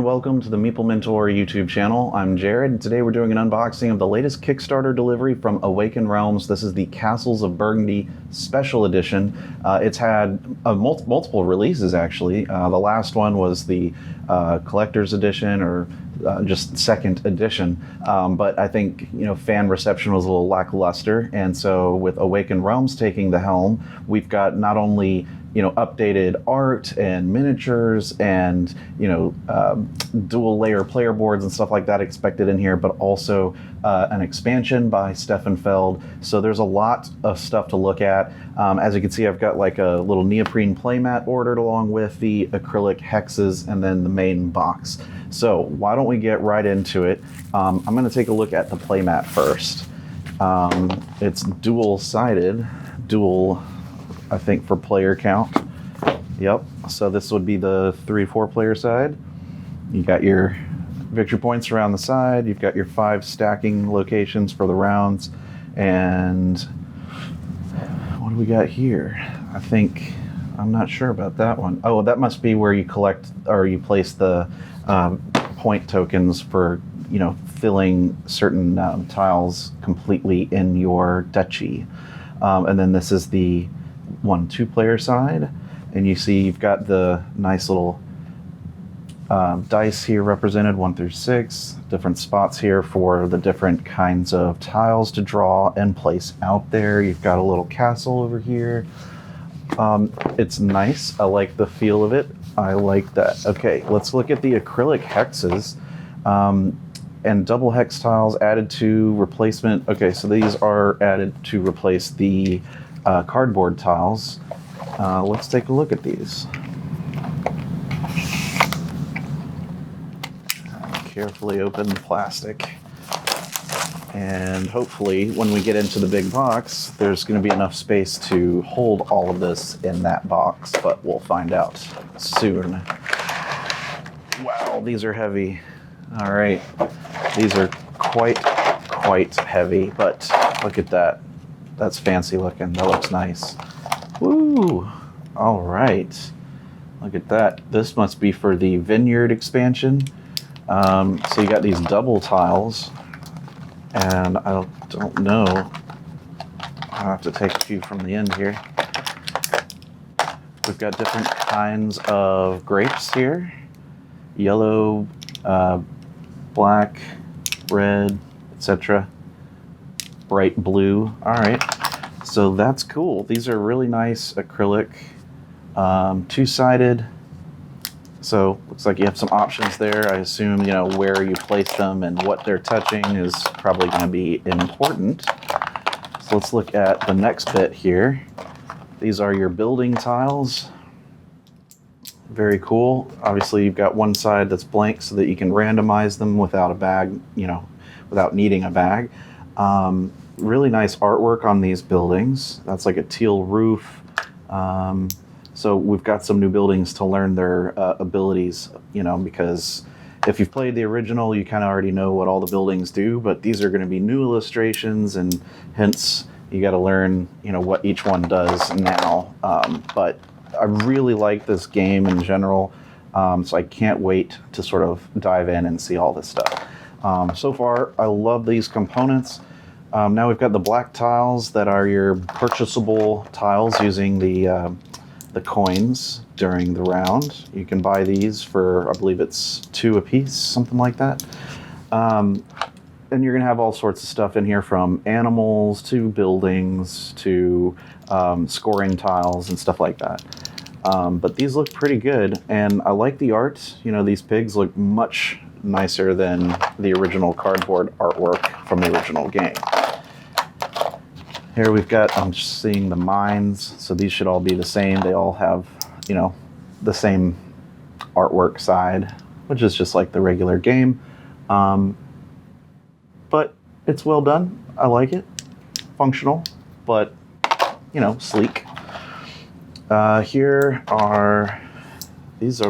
and welcome to the Meeple Mentor YouTube channel. I'm Jared, and today we're doing an unboxing of the latest Kickstarter delivery from Awaken Realms. This is the Castles of Burgundy Special Edition. It's had multiple releases, actually. The last one was the Collector's Edition, or just second edition, but I think fan reception was a little lackluster, and so with Awaken Realms taking the helm, we've got not only updated art and miniatures and dual layer player boards and stuff like that expected in here, but also an expansion by Stefan Feld. So there's a lot of stuff to look at. As you can see, I've got like a little neoprene playmat ordered along with the acrylic hexes and then the main box. So why don't we get right into it? I'm going to take a look at the playmat first. It's dual-sided, I think, for player count. Yep, so this would be the 3-4 player side. You got your victory points around the side. You've got your 5 stacking locations for the rounds. And what do we got here? I'm not sure about that one. Oh, that must be where you collect or you place the point tokens for filling certain tiles completely in your duchy. And then this is the 1-2 player side, and you see you've got the nice little dice here represented 1 through 6, different spots here for the different kinds of tiles to draw and place out there. You've got a little castle over here. It's nice. I like the feel of it. I like that. Okay, let's look at the acrylic hexes and double hex tiles added to replacement. Okay, so these are added to replace the cardboard tiles. Let's take a look at these. Carefully open the plastic. And hopefully when we get into the big box, there's going to be enough space to hold all of this in that box, but we'll find out soon. Wow, these are heavy. All right, these are quite heavy, but look at that. That's fancy looking. That looks nice. Woo! All right. Look at that. This must be for the vineyard expansion. So you got these double tiles, and I don't know. I'll have to take a few from the end here. We've got different kinds of grapes here. Yellow, black, red, etc. Bright blue. All right, so that's cool. These are really nice acrylic, 2-sided. So looks like you have some options there. I assume where you place them and what they're touching is probably going to be important. So let's look at the next bit here. These are your building tiles. Very cool. Obviously you've got one side that's blank so that you can randomize them without a bag, without needing a bag. Really nice artwork on these buildings. That's like a teal roof. So we've got some new buildings to learn their abilities, because if you've played the original, you kind of already know what all the buildings do, but these are going to be new illustrations, and hence you got to learn, what each one does now. But I really like this game in general, so I can't wait to sort of dive in and see all this stuff. So far, I love these components. Now we've got the black tiles that are your purchasable tiles using the coins during the round. You can buy these for, I believe it's 2 a piece, something like that. And you're gonna have all sorts of stuff in here, from animals to buildings to scoring tiles and stuff like that. But these look pretty good, and I like the art. These pigs look much nicer than the original cardboard artwork from the original game. Here we've got, I'm just seeing the mines, so these should all be the same. They all have, the same artwork side, which is just like the regular game. But it's well done. I like it. Functional, but, sleek. Here are,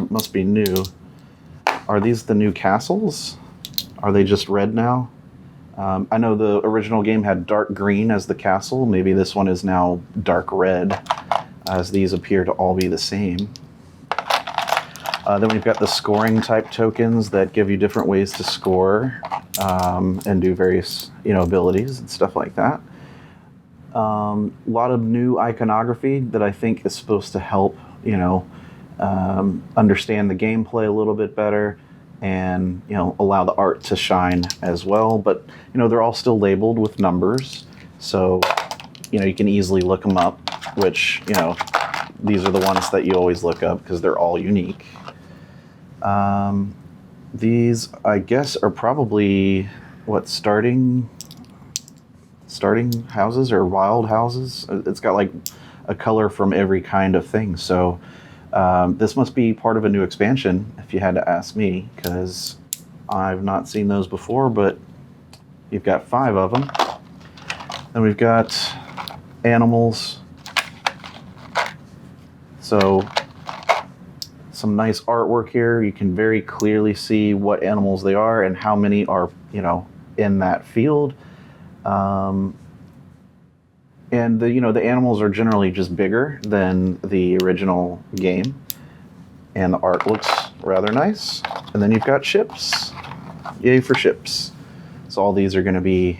must be new. Are these the new castles? Are they just red now? I know the original game had dark green as the castle. Maybe this one is now dark red, as these appear to all be the same. Then we've got the scoring type tokens that give you different ways to score and do various, abilities and stuff like that. A lot of new iconography that I think is supposed to help, understand the gameplay a little bit better and, allow the art to shine as well. But, they're all still labeled with numbers. So, you can easily look them up, which, these are the ones that you always look up because they're all unique. These, I guess, are probably, starting houses or wild houses. It's got like a color from every kind of thing. So this must be part of a new expansion, if you had to ask me, because I've not seen those before, but you've got 5 of them. Then we've got animals. So some nice artwork here. You can very clearly see what animals they are and how many are, in that field. And the animals are generally just bigger than the original game, and the art looks rather nice. And then you've got ships. Yay for ships. So all these are going to be,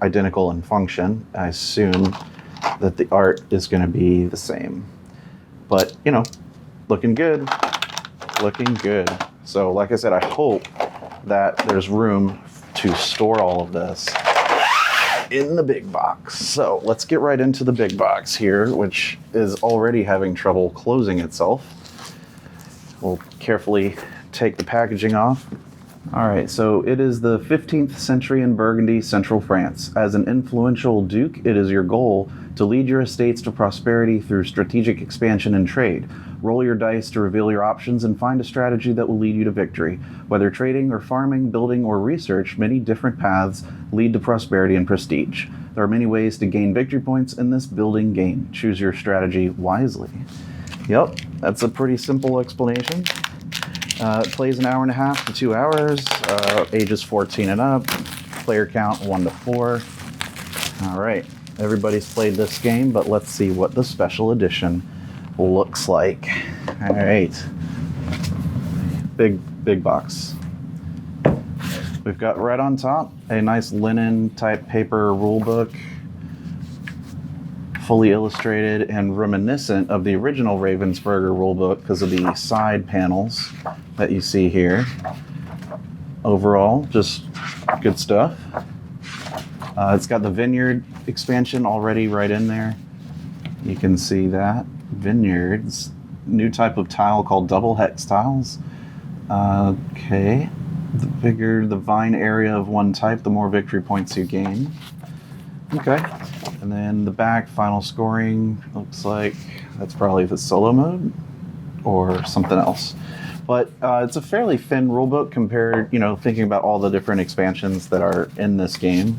identical in function. I assume that the art is going to be the same. But, looking good. Looking good. So like I said, I hope that there's room to store all of this in the big box. So let's get right into the big box here, which is already having trouble closing itself. We'll carefully take the packaging off. All right, so it is the 15th century in Burgundy, central France. As an influential duke, it is your goal to lead your estates to prosperity through strategic expansion and trade. Roll your dice to reveal your options and find a strategy that will lead you to victory. Whether trading or farming, building or research, many different paths lead to prosperity and prestige. There are many ways to gain victory points in this building game. Choose your strategy wisely. Yep, that's a pretty simple explanation. It plays an hour and a half to 2 hours, ages 14 and up, player count 1 to 4. All right, everybody's played this game, but let's see what the special edition looks like. All right, big box. We've got right on top a nice linen type paper rule book, fully illustrated and reminiscent of the original Ravensburger rulebook because of the side panels that you see here. Overall, just good stuff. It's got the vineyard expansion already right in there. You can see that. Vineyards. New type of tile called double hex tiles. Okay. The bigger the vine area of one type, the more victory points you gain. Okay. And then the back, final scoring, looks like that's probably the solo mode or something else. But it's a fairly thin rulebook compared, thinking about all the different expansions that are in this game.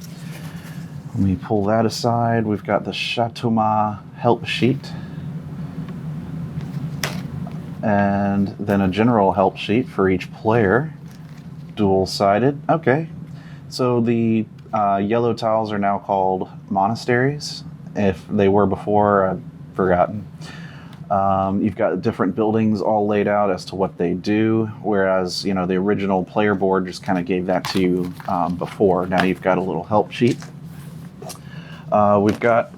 Let me pull that aside. We've got the Chateaumas help sheet. And then a general help sheet for each player. Dual-sided. Okay. So the yellow tiles are now called monasteries. If they were before, I've forgotten. You've got different buildings all laid out as to what they do, whereas, the original player board just kind of gave that to you before. Now you've got a little help sheet. We've got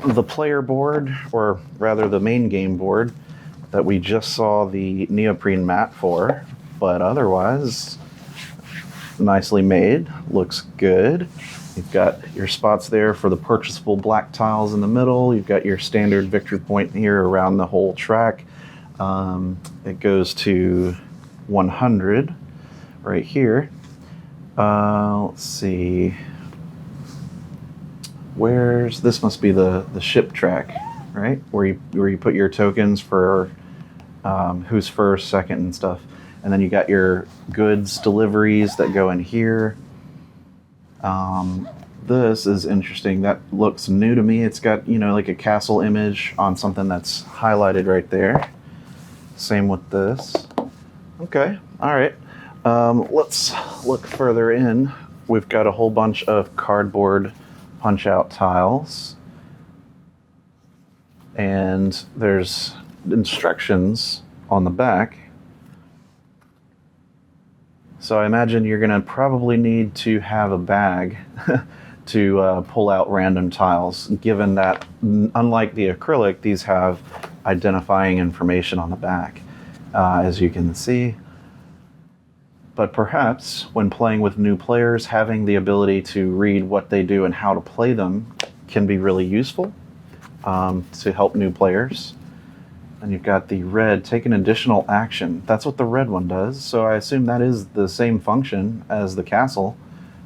the player board, or rather the main game board, that we just saw the neoprene mat for, but otherwise nicely made, looks good. You've got your spots there for the purchasable black tiles in the middle. You've got your standard victory point here around the whole track. It goes to 100 right here. Let's see. This must be the ship track, right? Where you put your tokens for who's first, second, and stuff. And then you got your goods deliveries that go in here. This is interesting. That looks new to me. It's got, like a castle image on something that's highlighted right there. Same with this. Okay, all right. Let's look further in. We've got a whole bunch of cardboard punch-out tiles. And there's instructions on the back So I imagine you're going to probably need to have a bag to pull out random tiles, given that unlike the acrylic, these have identifying information on the back, as you can see. But perhaps when playing with new players, having the ability to read what they do and how to play them can be really useful to help new players. And you've got the red, take an additional action. That's what the red one does. So I assume that is the same function as the castle,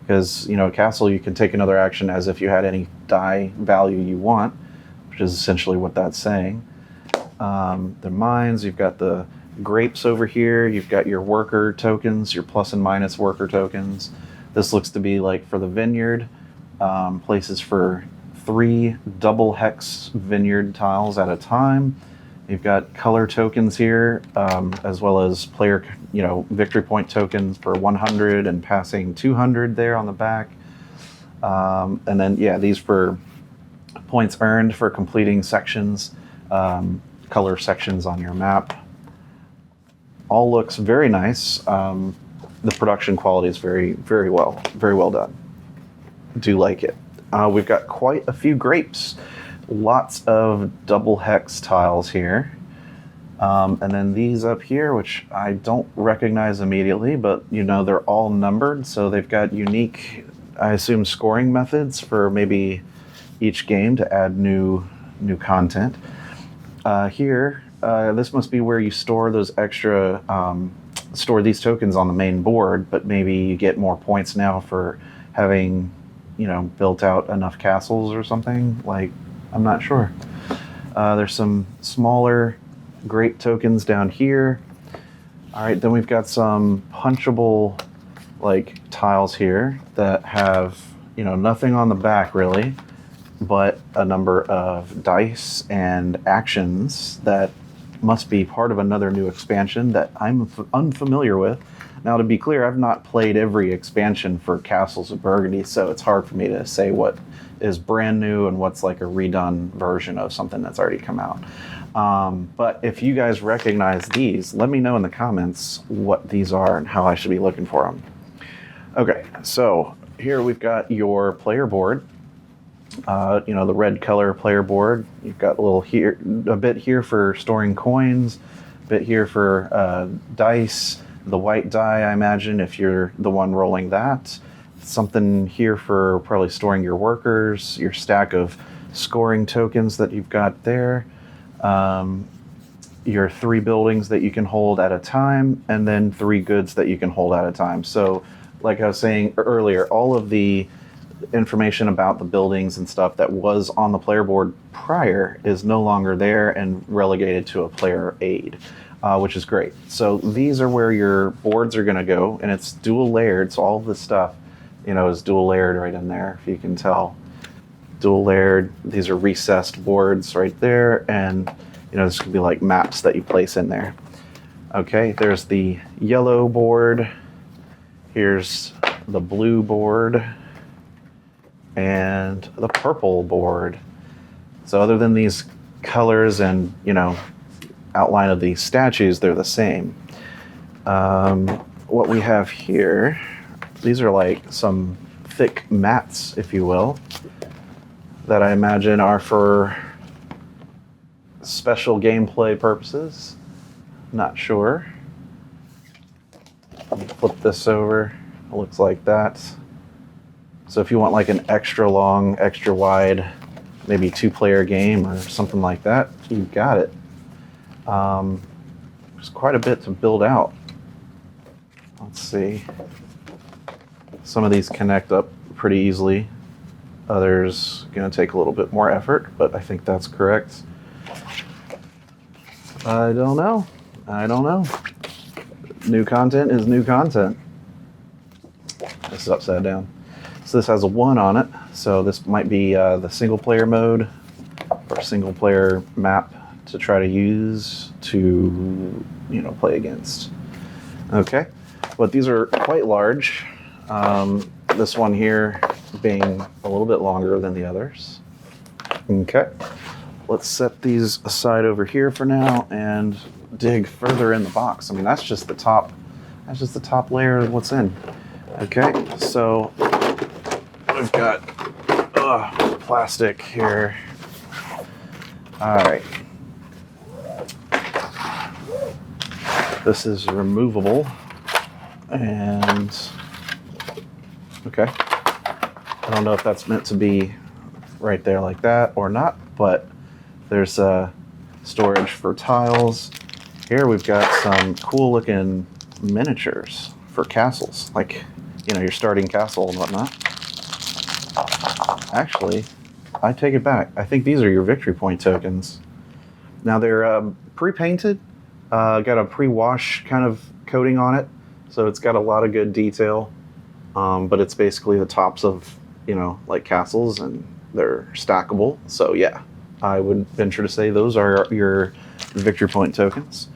because, you know, a castle you can take another action as if you had any die value you want, which is essentially what that's saying. The mines, you've got the grapes over here. You've got your worker tokens, your plus and minus worker tokens. This looks to be like for the vineyard, places for 3 double hex vineyard tiles at a time. You've got color tokens here, as well as player, victory point tokens for 100 and passing 200 there on the back. And then, these for points earned for completing sections, color sections on your map. All looks very nice. The production quality is very well done. Do like it. We've got quite a few grapes. Lots of double hex tiles here. And then these up here, which I don't recognize immediately, but they're all numbered, so they've got unique, I assume, scoring methods for maybe each game to add new content. Here, this must be where you store those extra, store these tokens on the main board, but maybe you get more points now for having, built out enough castles or something. Like, I'm not sure. There's some smaller grape tokens down here. All right, then we've got some punchable tiles here that have, nothing on the back really, but a number of dice and actions that must be part of another new expansion that I'm unfamiliar with. Now, to be clear, I've not played every expansion for Castles of Burgundy, so it's hard for me to say what is brand new and what's like a redone version of something that's already come out. But if you guys recognize these, let me know in the comments what these are and how I should be looking for them. Okay, so here we've got your player board. The red color player board. You've got a bit here for storing coins, a bit here for dice, the white die, I imagine, if you're the one rolling that. Something here for probably storing your workers, your stack of scoring tokens that you've got there, your 3 buildings that you can hold at a time, and then 3 goods that you can hold at a time. So, like I was saying earlier, all of the information about the buildings and stuff that was on the player board prior is no longer there and relegated to a player aid, which is great. So these are where your boards are going to go, and it's dual layered, so all of this stuff is dual layered right in there, if you can tell. Dual layered. These are recessed boards right there, and this could be like maps that you place in there. Okay, there's the yellow board. Here's the blue board and the purple board. So other than these colors and outline of these statues, they're the same. What we have here, these are like some thick mats, if you will, that I imagine are for special gameplay purposes. Not sure. Flip this over. It looks like that. So if you want like an extra long, extra wide, maybe 2-player game or something like that, you got it. There's quite a bit to build out. Let's see. Some of these connect up pretty easily. Others going to take a little bit more effort, but I think that's correct. I don't know. New content is new content. This is upside down. So this has a 1 on it. So this might be the single player mode or single player map to try to use to, play against. Okay, but these are quite large. This one here being a little bit longer than the others. Okay, let's set these aside over here for now and dig further in the box. I mean, that's just the top That's just the top layer of what's in. Okay, so we've got plastic here. All right. This is removable, and okay. I don't know if that's meant to be right there like that or not, but there's storage for tiles. Here we've got some cool looking miniatures for castles, like, you know, your starting castle and whatnot. Actually, I take it back. I think these are your victory point tokens. Now they're pre-painted, got a pre-wash kind of coating on it, so it's got a lot of good detail, but it's basically the tops of, you know, like castles, and they're stackable. So yeah, I would venture to say those are your victory point tokens.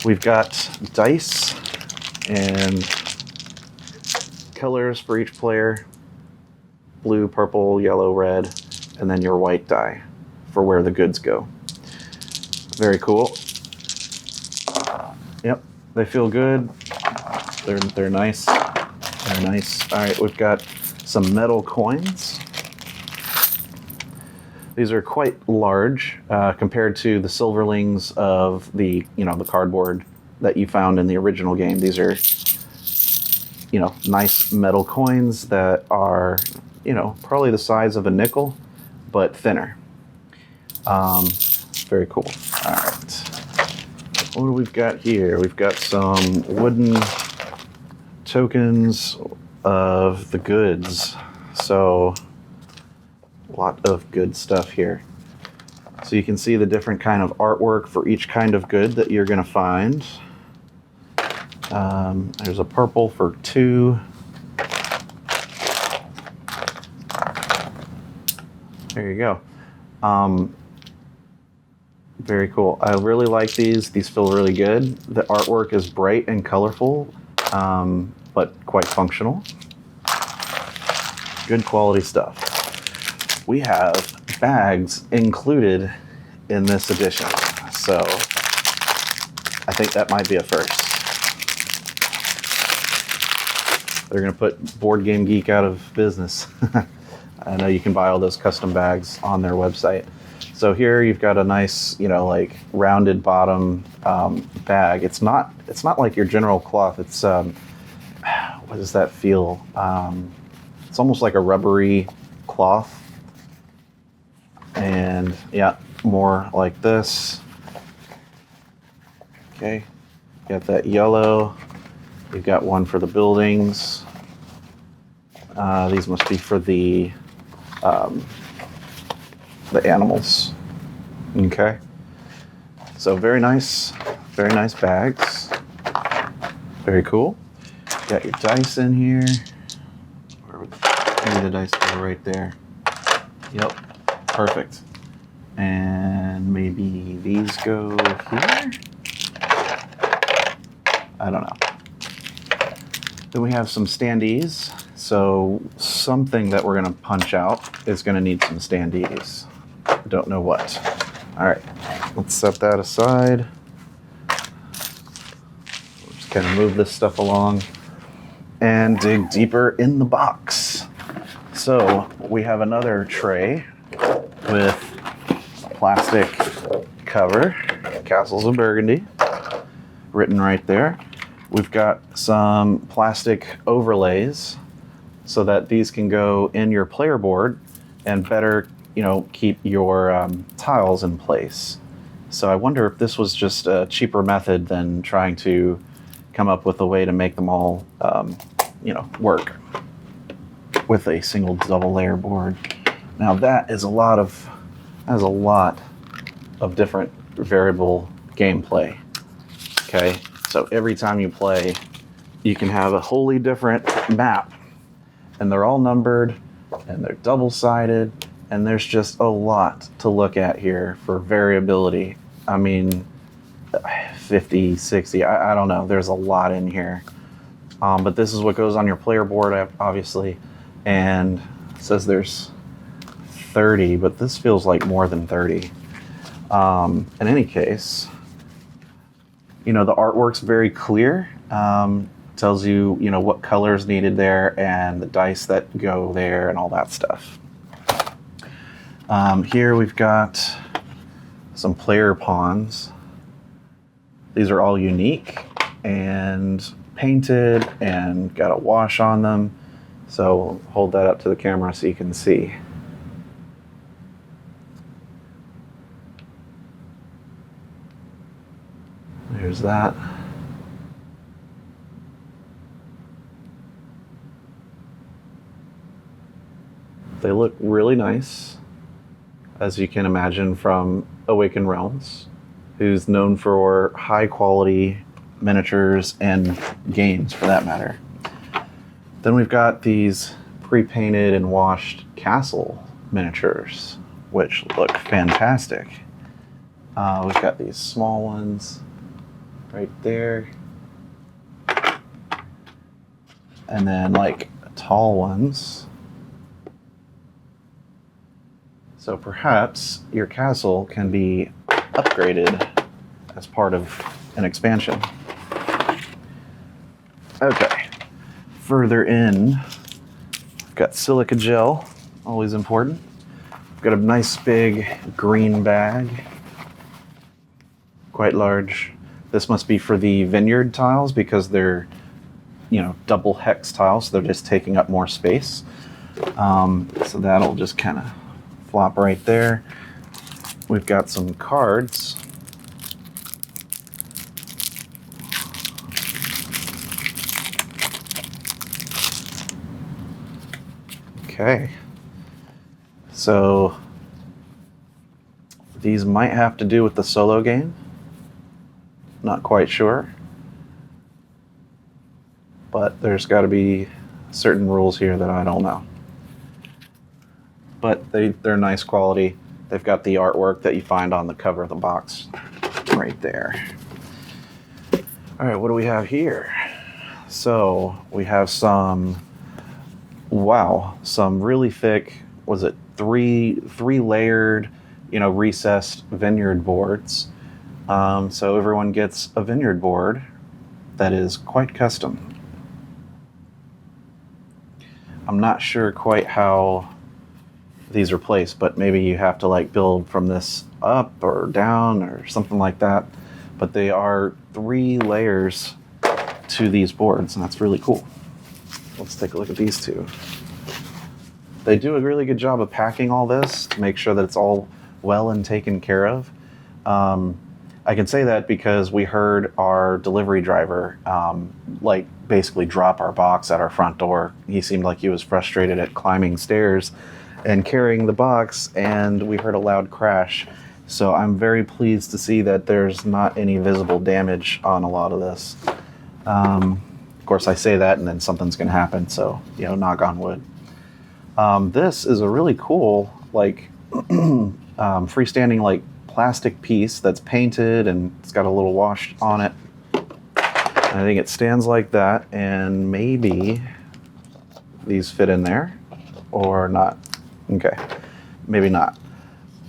We've got dice and colors for each player: blue, purple, yellow, red, and then your white die for where the goods go. Very cool. Yep, they feel good. They're nice. They're nice. All right, we've got some metal coins. These are quite large compared to the silverlings of the, you know, the cardboard that you found in the original game. These are, you know, nice metal coins that are, you know, probably the size of a nickel, but thinner. Very cool. All right. What do we've got here? We've got some wooden tokens of the goods. So a lot of good stuff here. So you can see the different kind of artwork for each kind of good that you're going to find. There's a purple for 2. There you go. Very cool. I really like these. These feel really good. The artwork is bright and colorful, but quite functional. Good quality stuff. We have bags included in this edition, so I think that might be a first. They're going to put Board Game Geek out of business. I know you can buy all those custom bags on their website. So here you've got a nice, you know, like rounded bottom bag. It's not like your general cloth. It's what does that feel? It's almost like a rubbery cloth. And yeah, more like this. Okay, got that yellow. You've got one for the buildings. These must be for the animals. Okay, so very nice bags. Very cool. Got your dice in here. Maybe the dice go right there. Yep, perfect. And maybe these go here? I don't know. Then we have some standees. So something that we're going to punch out is going to need some standees. Don't know what. All right, let's set that aside. Just kind of move this stuff along and dig deeper in the box. So we have another tray with a plastic cover, Castles of Burgundy, written right there. We've got some plastic overlays so that these can go in your player board and better, you know, keep your tiles in place. So I wonder if this was just a cheaper method than trying to come up with a way to make them all, you know, work with a single double layer board. Now that is a lot of different variable gameplay. Okay, so every time you play, you can have a wholly different map, and they're all numbered, and they're double-sided, and there's just a lot to look at here for variability. I mean, 50, 60, I don't know. There's a lot in here. But this is what goes on your player board, obviously, and it says there's 30, but this feels like more than 30. In any case, You know, the artwork's very clear. Tells you, you know, what colors needed there and the dice that go there and all that stuff. Here we've got some player pawns. These are all unique and painted and got a wash on them. So hold that up to the camera so you can see. There's that. They look really nice, as you can imagine from Awaken Realms, who's known for high quality miniatures and games for that matter. Then we've got these pre-painted and washed castle miniatures, which look fantastic. We've got these small ones right there, and then like tall ones. So perhaps your castle can be upgraded as part of an expansion. Okay, further in, we've got silica gel, always important. We've got a nice big green bag, quite large. This must be for the vineyard tiles because they're, you know, double hex tiles, so they're just taking up more space. So that'll just kind of flop right there. We've got some cards. Okay. So these might have to do with the solo game. Not quite sure. But there's got to be certain rules here that I don't know. But they're nice quality. They've got the artwork that you find on the cover of the box right there. All right, what do we have here? So we have some, wow, some really thick, was it three layered, you know, recessed vineyard boards. So everyone gets a vineyard board that is quite custom. I'm not sure quite how these are placed, but maybe you have to like build from this up or down or something like that. But they are 3 layers to these boards, and that's really cool. Let's take a look at these two. They do a really good job of packing all this to make sure that it's all well and taken care of. I can say that because we heard our delivery driver like basically drop our box at our front door. He seemed like he was frustrated at climbing stairs and carrying the box, and we heard a loud crash. So I'm very pleased to see that there's not any visible damage on a lot of this. Of course, I say that and then something's gonna happen, so, you know, knock on wood. This is a really cool, like, freestanding, like, plastic piece that's painted and it's got a little wash on it. And I think it stands like that, and maybe these fit in there or not. Okay, maybe not.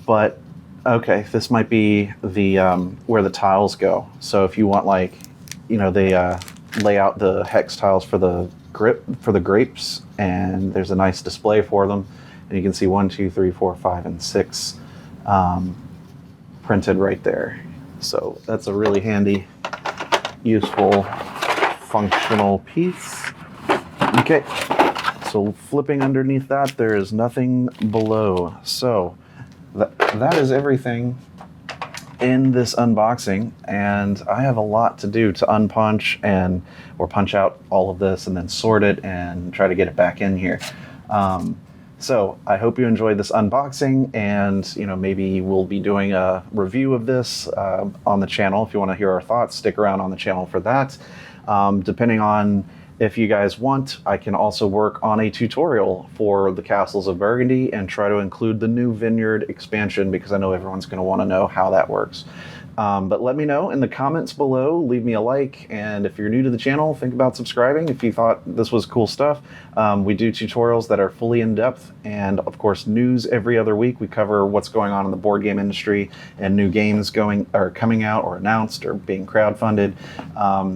But okay, this might be the where the tiles go. So if you want, like, you know, they lay out the hex tiles for the grapes, and there's a nice display for them, and you can see 1, 2, 3, 4, 5, and 6 printed right there. So that's a really handy, useful, functional piece. Okay. So flipping underneath that, there is nothing below. So that is everything in this unboxing, and I have a lot to do to unpunch or punch out all of this and then sort it and try to get it back in here. So I hope you enjoyed this unboxing, and, you know, maybe we'll be doing a review of this on the channel. If you want to hear our thoughts, stick around on the channel for that. Depending on If you guys want, I can also work on a tutorial for the Castles of Burgundy and try to include the new Vineyard expansion, because I know everyone's going to want to know how that works. But let me know in the comments below, leave me a like, and if you're new to the channel, think about subscribing if you thought this was cool stuff. We do tutorials that are fully in-depth, and of course news every other week. We cover what's going on in the board game industry and new games coming out or announced or being crowdfunded.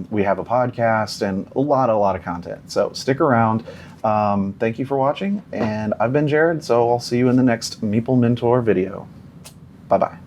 We have a podcast and a lot of content, so stick around. Thank you for watching, and I've been Jared, so I'll see you in the next Meeple Mentor video. Bye-bye.